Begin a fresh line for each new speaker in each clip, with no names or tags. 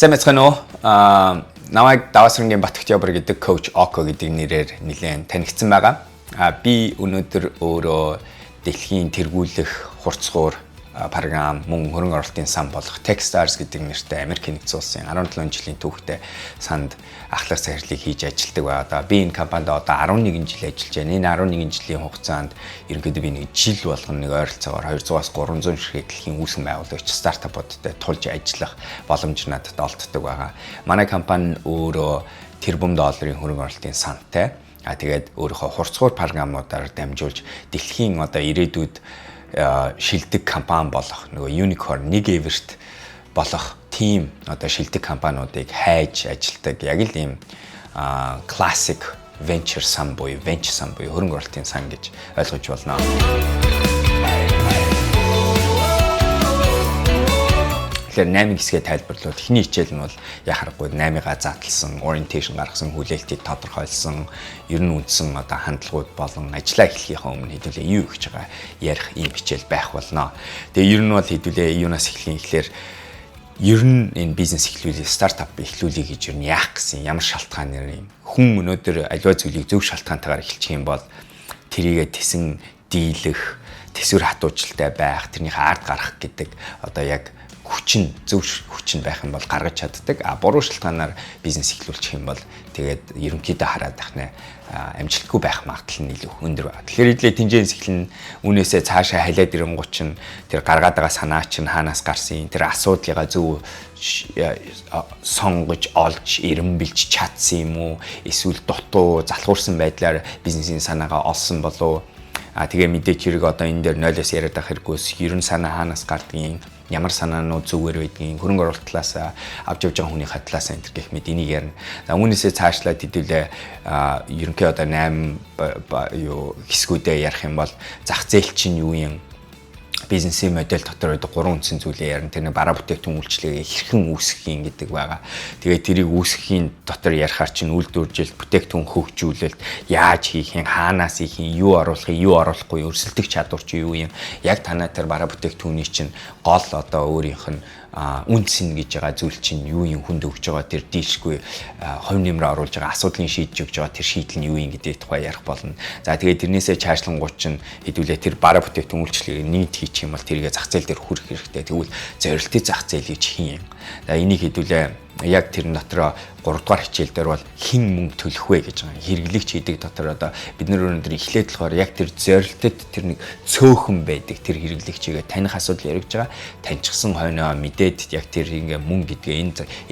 Сайн мэцхан уу? Намайг Даваасрангийн Батгтёбор гэдэг коуч Око гэдэг нэрээр нэлээд танигдсан байгаа. Би өнөөдөр өөрөө дэлхийн тэргүүлэх хурцгуур програм мөн хөрөнгө оруулалтын сан болох Techstars гэдэг нэртэй Америкийн нэгдсэн улсын 17 жилийн түүхтэй санд ахлах захирлыг хийж ажилладаг байгаа. Би энэ компанид одоо 11 жил ажиллаж байна. Энэ 11 жилийн хугацаанд ерөнхийдөө би нэг жил болгоно нэг ойролцоогоор 200-аас 300 ширхэг дэлхийн үүсгэн байгуулагч стартапуудтай тулж ажиллах боломж надад олддог байгаа. Манай компани өөрөө тэрбум долларын хөрөнгө оруулалтын сантай. Тэгээд өөрийнхөө хурцгуур програмуудаар дамжуулж дэлхийн одоо ирээдүйд шилдэг компани болох нөгөө unicorn нэг эверт болох team одоо шилдэг компаниудыг хайж ажилтдаг яг л ийм classic venture сан буюу хөрөнгө оруулалтын сан гэж ойлгож болно. Тэгэхээр 8 хэсгээ тайлбарлавал эхний хичээл нь бол яхахгүй 8-га задлсан, orientation гаргасан, хүлээлтийг тодорхойлсон, ер нь үндсэн одоо хандлагууд болон ажиллаа эхлэхийнхээ өмнө хэдүүлээ юу гэж байгаа ярих ийм хичээл байх болно. Тэгээ ер нь бол хэдүүлээ юунаас эхлэхээр ер нь энэ бизнес эхлүүлээ, стартап эхлүүлээ гэж ер нь яах гэсэн ямар шалтгаанаар юм. Хүн өнөөдөр аливаа зүйлийг зөв шалтгаантайгаар эхэлчих юм бол тэрийгэ тесэн дийлэх, төсвөр хатуужилтай байх, тэрнийхээ ард гарах гэдэг одоо яг зөв хүчин байх юм бол гаргаж чаддаг. Буруу шалтгаанаар бизнес эхлүүлчих юм бол тэгээд ерөнхийдөө хараад ахна амжилтгүй байх магадлал нь илүү өндөр байна. Тэгэхээр идлээ тэнцэнс эхлэн үнээсээ цаашаа халиад ирэнгуут чинь тэр гаргаад байгаа санаа чинь хаанаас гарсан, тэр асуудлыгаа зөв сонгож олж эренбилж чадсан юм уу? Эсвэл дутуу залхуурсан байдлаар бизнесийн санаагаа олсон болов уу? Тэгээ мэдээч хэрэг одоо энэ дээр 0-оос яриад байх хэрэггүйс ерөн санаа хаанаас гардгийг, ямар санаанууд зүгээр байдгийг, хөрөнгө оруулалт талаас авч явж байгаа хүний хатлаас энэ гэх мэт энийг ярина. За үүнээсээ цаашлаад хэдүүлээ ерөнхий одоо 8 хэсгүүдээ ярих юм бол зах зээл чинь юу юм? Бизнесийн модель дотор байдаг 3 үндсэн зүйлээ ярина. Тэр нэг бараа бүтээгдэхүүн үйлчлэгээ хэрхэн үүсгэхийн гэдэг байгаа. Тэгээд тэрийг үүсгэхийн дотор ярихаар чинь үйлдвэржилт, бүтээгдэхүүн хөгжүүлэлт, яаж хийх юм, хаанаас хийх юм, юу оруулах юм, юу оруулахгүй, өрсөлдөх чадвар чи юу юм. Яг танаа тэр бараа бүтээгдэхүүний чинь гол одоо өөрийнх нь үнсэн гэж байгаа зүйл чинь юу юм, хүнд өгж байгаа тэр дийлшгүй хувь нэмрээ оруулж байгаа асуудлыг шийдэж өгж байгаа тэр шийдэл нь юу юм гэдэг тухай ярих болно. За тэгээд тэрнээсээ чаашлангууд чинь хэдүүлээ тэр бараа бүтээгдэхүүн үйлчлэгийг нийт хийчих юм бол тэргээ зах зээл дээр хүрэх хэрэгтэй. Тэгвэл зорилтын зах зээл гэж хийн юм. За энийг хэдүүлээ яг тэр дотроо 3 дугаар хичээл дээр бол хэн мөнгө төлөх вэ гэж байгаа. Хэрэглэгч хийдэг дотор одоо бид нар өнөөдөр эхлээд болохоор яг тэр зорилтод тэр нэг цөөхөн байдаг тэр хэрэглэгчийгээ таних асуудал яригж байгаа. Таньчихсан хойноо мэдээд яг тэр ингээ мөнгө гэдгээ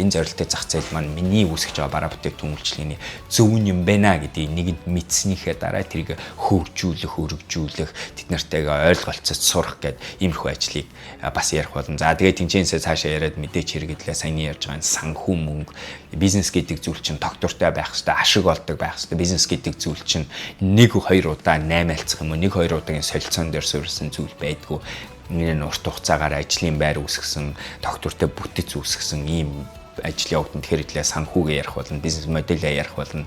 энэ зорилтын зах зээл маань миний үүсгэж байгаа бараа бүтээгдэхүүн үйлчлэгээний зөв юм байна гэдгийг нэгэнд мэдснийхээ дараа тэрийг хөгжүүлэх, өргөжүүлэх, тэд нартайгаа ойлголцож сурах гэдэг иймэрхүү ажлыг бас ярих болно. За тэгээд тэнцэнсээ цаашаа яриад мэдээч хэрэглээ саяны ярьж байгаа санхүү мөнгө бизнес гэдэг зүйл чинь тогтвортой байх хэрэгтэй, ашиг олдог байх хэрэгтэй. Бизнес гэдэг зүйл чинь 1-2 удаа 8 альцах юм уу, 1-2 удаагийн солилцоон дээр суурилсан зүйл байдгүй. Энэ урт хугацаагаар ажлын байр үүсгэсэн, тогтвортой бүтэц үүсгэсэн ийм ажил явагдана. Тэгэхээр идлээ санхүүгээ ярих болно, бизнес моделээ ярих болно.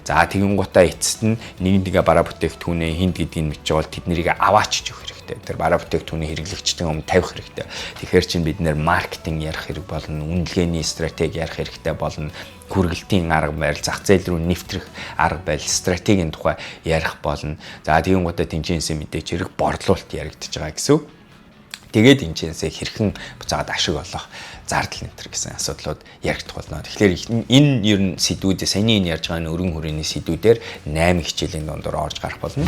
За тэгин гутаа эцэст нь нэг бараа бүтээгдэхүүнээ хинт гэдгийг мэдж байгаа бол тэд нэрийг аваачиж өгөх хэрэгтэй. Тэр бараа бүтээгдэхүүний хэрэглэгчдийн өмнө тавих хэрэгтэй. Тэгэхээр чинь бид нэр маркетинг ярих хэрэг болно, үнэлгээний стратеги ярих хэрэгтэй болно. Хүргэлтийн арга барил, зах зээл рүү нэвтрэх арга барил, стратегийн тухай ярих болно. За тэгин гутаа тэнцэнсээ мэдээч хэрэг борлуулалт яригдчихэж байгаа гэсэн. Тэгээд энэчнээсээ хэрхэн буцаагаад ашиг олох зардал нэмтэр гэсэн асуудлууд яригдах болно. Тэгэхээр энэ ер нь сэдвүүдээ саяны энэ ярьж байгаа өргөн хүрээний сэдвүүдээр 8 хичээлийн дундуур орж гарах болно.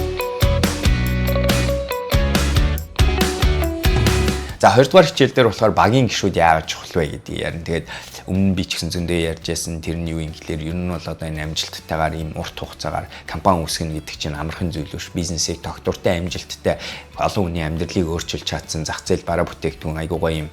За 2 дугаар хичээл дээр болохоор багийн гишүүд яагаад чухал вэ гэдгийг ярина. Тэгээд өмнө би ч гэсэн зөндөө ярьж байсан тэр нь юу юм гэхээр ер нь бол одоо энэ амжилттайгаар ийм урт хугацаагаар компани үүсгэнэ гэдэг чинь амархан зүйл биш. Бизнесийг тогтвортой амжилттай олон хүний амьдралыг өөрчилж чадсан зах зээл бараа бүтээгдэхүүн айгуу гоё юм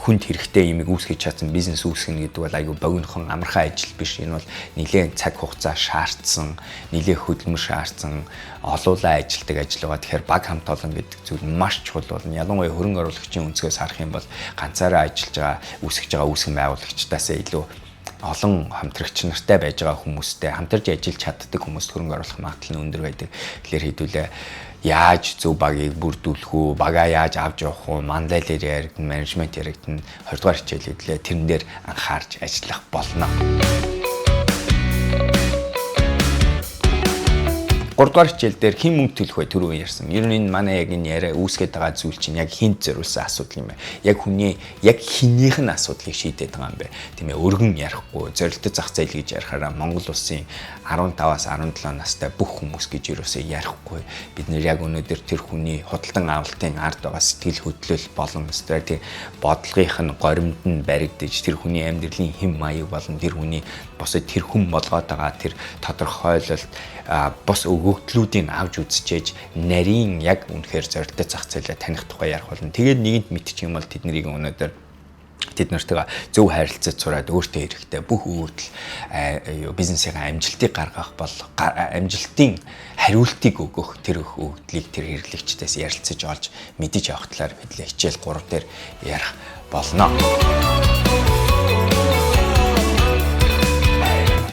хүнд хэрэгтэй юмыг үүсгэж чадсан бизнес үүсгэнэ гэдэг бол айгүй богинохон амархан ажил биш. Энэ бол нэлээд цаг хугацаа шаардсан, нэлээд хөдөлмөр шаардсан, олуулаа ажилтдаг ажил байгаа. Тэгэхээр баг хамт олон гэдэг зүйл маш чухал болно. Ялангуяа хөрөнгө оруулагчийн өнцгөөс харах юм бол ганцаараа ажиллаж байгаа, үүсгэж байгаа үүсгэн байгуулагчдаас илүү олон хамтрагч нартай байж байгаа хүмүүстэй хамтарч ажиллаж чаддаг хүмүүст хөрөнгө оруулах магадлал нь өндөр байдаг. Тэгэхээр хэдүүлээ яаж зөв багийг бүрдүүлэх үү, багаа яаж авч явах уу, мандалаар яригдана, менежмент яригдана, 20 дугаар хичээл хэлээ тэрэн дээр анхаарч ажиллах болно. 3 дугаар хичээл дээр хэн мөнгө төлөх вэ түрүү ярьсан. Ер нь энэ манай яг энэ яриа үүсгэж байгаа зүйл чинь яг хинт зориулсан асуудал юм байна. Яг хүний яг хинийх нь асуудлыг шийдээд байгаа юм байна. Тийм ээ, өргөн ярихгүй, зорилттой зах зээл гэж ярихаараа Монгол улсын 15-аас 17 настай бүх хүмүүс гэж юусоо ярихгүй. Бид нэр яг өнөөдөр тэр хүний худалдан авалтын ард байгаа сэтгэл хөдлөл болон стратеги бодлогынх нь горимд нь баригдаж тэр хүний амьдралын хэм маяг болон тэр хүний босод тэр хүн болгоод байгаа тэр тодорхойлолт бос өгөгдлүүдийг авч үзчихээж нарийн яг үнэхээр зорилттой зах зээлээ таних тухай ярих болно. Тэгээд нэгэнт мэдчих юм бол тэд нарыг өнөөдөр тэд нартэйгээ зөв харилцаж сураад өөртөө хэрэгтэй бүх өгөгдөл бизнесийн амжилтыг гаргах бол амжилтын хариултыг өгөх тэр өгөгдлийг тэр хэрэглэгчдээс ярилцаж олж мэдэж авах талаар бидлээ хичээл 3 дээр ярих болно.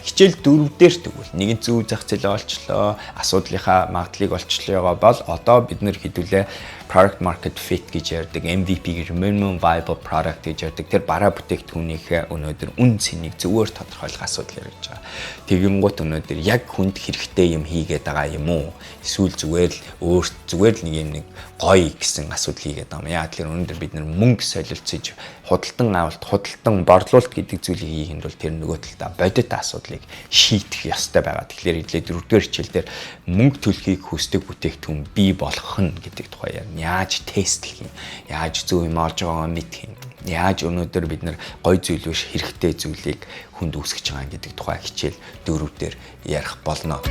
Хичээл 4 дээр тэгвэл нэгэн зөв зах зээл олчлоо, асуудлынхаа магадлалыг олчлоо бол одоо бид нэр хэдүүлээ product market fit гэж ярьдаг, MVP гэж minimum viable product гэж ярьдаг. Тэр бараа бүтээгдэхүүнийхээ өнөөдөр үн цэнийг зөвөр тодорхойлох асуудал ярьж байгаа. Тэгэнгუთ өнөөдөр яг хүнд хэрэгтэй юм хийгээд байгаа юм уу? Эсвэл зүгээр л нэг гоё гэсэн асуудал хийгээд байгаа юм. Яа тэгэхээр өнөөдөр бид нэр мөнгө солилцож худалдан авалт, худалдан борлуулалт гэдэг зүйлийг хийхэд бол тэр нөгөө талдаа бодит асуудлыг шийдэх ёстой байгаа. Тэгэхээр идлээ 4-р хичээл дээр мөнгө төлөхийг хүсдэг бүтээгдэхүүн бий болгох нь гэдэг тухай ярина. Яаж тестлэх юм? Яаж зөв юм олж байгаагаа мэдэх юм? Яаж өнөөдөр бид нар гоё зүйл биш хэрэгтэй зүйлийг хүнд үүсгэж байгаа гэдэг тухай хичээл 4-дөр ярих болно.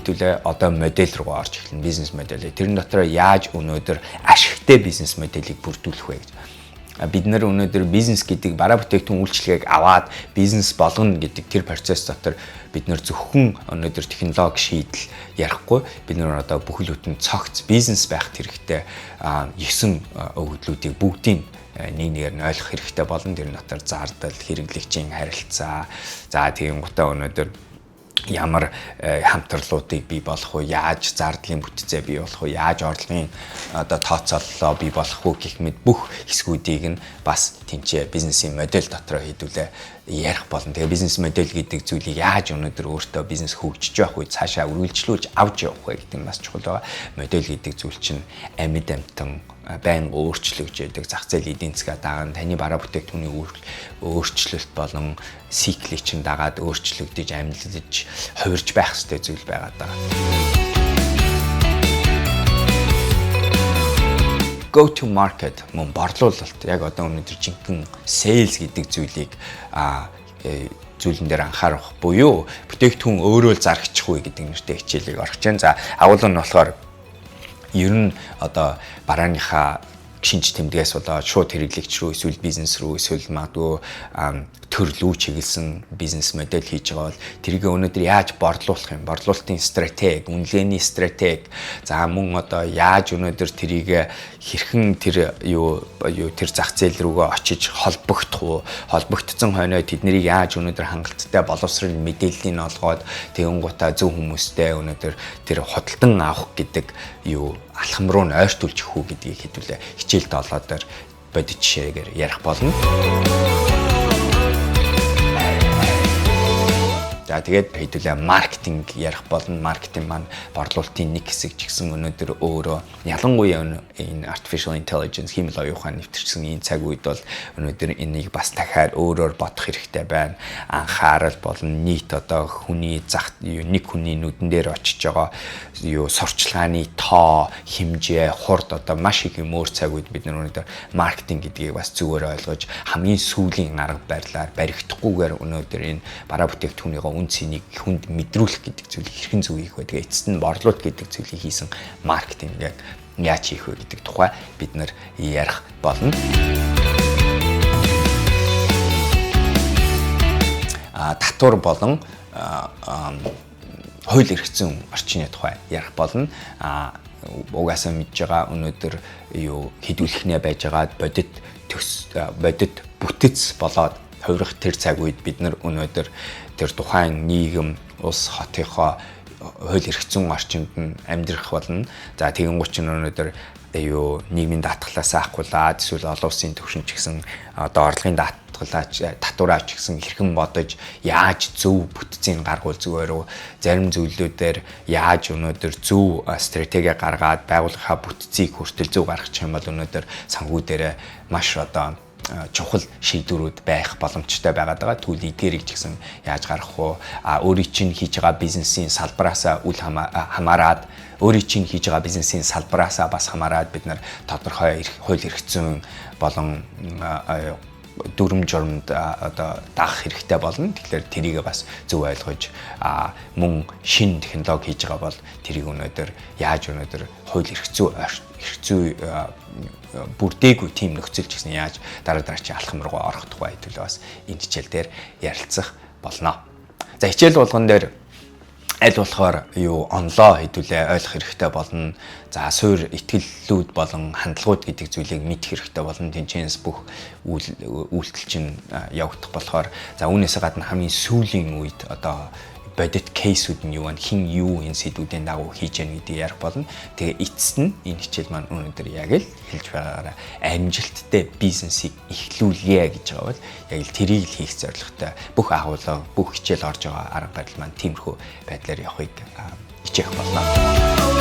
Түлээ одоо модель руу орж эхэлнэ, бизнес модель. Тэрэн дотор яаж өнөөдөр ашигтай бизнес моделийг бүрдүүлэх вэ гэж. Бид нар өнөөдөр бизнес гэдэг бараа бүтээгдэхүүн үйлчлэгийг аваад бизнес болгоно гэдэг тэр процесс дотор бид нар зөвхөн өнөөдөр технологи шийдэл ярихгүй бид нар одоо бүхэл бүтэн цогц бизнес байх хэрэгтэй 9 өгөгдлүүдийг бүгдийг нэг нэгээр нь ойлгох хэрэгтэй болон тэр дотор зардал, хэрэглэгчийн харилцаа, за тийм гутаа өнөөдөр ямар хамтарлуудыг бий болох вэ? Яаж зардлын бүтцээ бий болох вэ? Яаж орлогын одоо тооцооллоо бий болох вэ гэх мэт бүх хэсгүүдийг нь бас тэнцээ бизнесийн модель дотор хэдүүлээ ярих болно. Тэгээ бизнес модель гэдэг зүйлийг яаж өнөөдөр өөртөө бизнес хөгжиж явах вэ? Цаашаа үргэлжлүүлж авч явах вэ гэдэг нь бас чухал байгаа. Модель гэдэг зүйл чинь амьд амтан байн өөрчлөгдөж яадаг зах зээл эдийн засгаа дагаад таны бараа бүтээгдэхүүний өөрчлөлт болон циклийг чинь дагаад өөрчлөгдөж амьдлаж хувирж байх хэрэгтэй зүйл байгаад байгаа. Go to market мөн борлуулалт яг одоо өнөөдөр жинхэнэ sales гэдэг зүйлийг зүйлэн дээр анхаарах буюу бүтээгдэхүүн өөрөө л зарагчих уу гэдэг нэртэй хичээлийг орох чинь. За агуулга нь болохоор ер нь одоо барааныхаа шинж тэмдгээс болоод шууд хэрэглэгч рүү эсвэл бизнес рүү эсвэл магадгүй төрлөө чиглэсэн бизнес модель хийж байгаа бол тэрийг өнөөдөр яаж борлуулах юм? Борлуулалтын стратеги, үнэлгээний стратеги. За мөн одоо яаж өнөөдөр тэрийг хэрхэн тэр тэр зах зээл рүүгээ очиж холбогдох уу? Холбогдсон хойноо тэднийг яаж өнөөдөр хангалттай боловсрол мэдээллийг олгоод тэгэнгуутаа зөв хүмүүстэй өнөөдөр тэр худалдан авах гэдэг алхам руу нь ойртуулж өгөх үү гэдгийг хэдүүлээ хичээл 7-оор бодит жишээгээр ярих болно. За тэгээд хэдүүлээ маркетинг ярих болно. Маркетинг маань борлуулалтын нэг хэсэг ч гэсэн өнөөдөр өөрөө ялангуяа энэ artificial intelligence хэмэл оюухан нэвтэрсэн энэ цаг үед бол өнөөдөр энийг бас дахиад өөрөөр бодох хэрэгтэй байна. Анхаарал болон нийт одоо хүний нэг хүний нүдэн дээр очиж байгаа сурчлагын тоо, хэмжээ, хурд одоо маш их юм өөр цаг үед бид өнөөдөр маркетинг гэдгийг бас зүгээр ойлгож хамгийн сүүлийн арга барилаар баригдахгүйгээр өнөөдөр энэ бараа бүтээгдэхүүнийхөө үн цэнийг хүнд мэдрүүлэх гэдэг зүйлийг хэрхэн зөв хийх вэ? Тэгээ эцэст нь борлуулалт гэдэг зүйлийг хийсэн маркетинг яг яаж хийх вэ гэдэг тухай бид нар ярих болно. Татвар болон хууль эрх зүйн орчны тухай ярих болно. Угаасаа мэдж байгаа өнөөдөр хэдүүлэхнээ байж байгаа бодит бүтэц болоод хувирах тэр цаг үед бид нар өнөөдөр тэр тухайн нийгэм улс хотынхоо хууль эрх зүйн орчинд нь амьдрах болно. За тэгэнгүүт чинь өнөөдөр нийгмийн даатгалаас ахгуулаад эсвэл олон улсын түвшин ч гэсэн одоо орлогын татвараач гэсэн хэрхэн бодож яаж зөв бүтцийг гаргуул зүгээр зарим зүйлүүдээр яаж өнөөдөр зөв стратеги гаргаад байгууллагынхаа бүтцийг хүртэл зөв гаргачих юм бол өнөөдөр санхүү дээр маш одоо чухал шийдвэрүүд байх боломжтой байгаад байгаа. Түүл эдгээрийг ч гэсэн яаж гаргах вэ? Өөрийн чинь хийж байгаа бизнесийн салбараасаа үл хамааран бас хамааран бид нар тодорхой хууль эрх зүйн болон дүрм журамд одоо даах хэрэгтэй болно. Тэгэхээр тэрийг бас зөв ойлгож мөн шин технологи хийж байгаа бол тэрийг өнөөдөр хууль эрх зүй бүрдээгүй тийм нөхцөл ч гэсэн яаж дараагийн алхам руу орох тухай төлөө бас энэ хичээл дээр ярилцах болно. За хичээл болгон дээр аль болохоор онлоо хэдүүлээ ойлгох хэрэгтэй болно. За суур итгэллүүд болон хандлагууд гэдэг зүйлийг мэдэх хэрэгтэй болно. Тэнцэнс бүх үйлдэл чинь явагдах болохоор за үүнээс гадна хамгийн сүүлийн үед одоо бодит кейсүүд нь юу вэ? Хин юу энэ сэдвүүдийн дагуу хийж яах гэдгийг ярих болно. Тэгээ эцэст нь энэ хичээл маань өнөөдөр яг л хэлж байгаагаараа амжилттай бизнесийг эхлүүлье гэж байгаа бол яг л тэрийг л хийх зорилготой бүх агуулга, бүх хичээл орж байгаа арга барил маань тиймэрхүү байдлаар явахыг хичээх болно.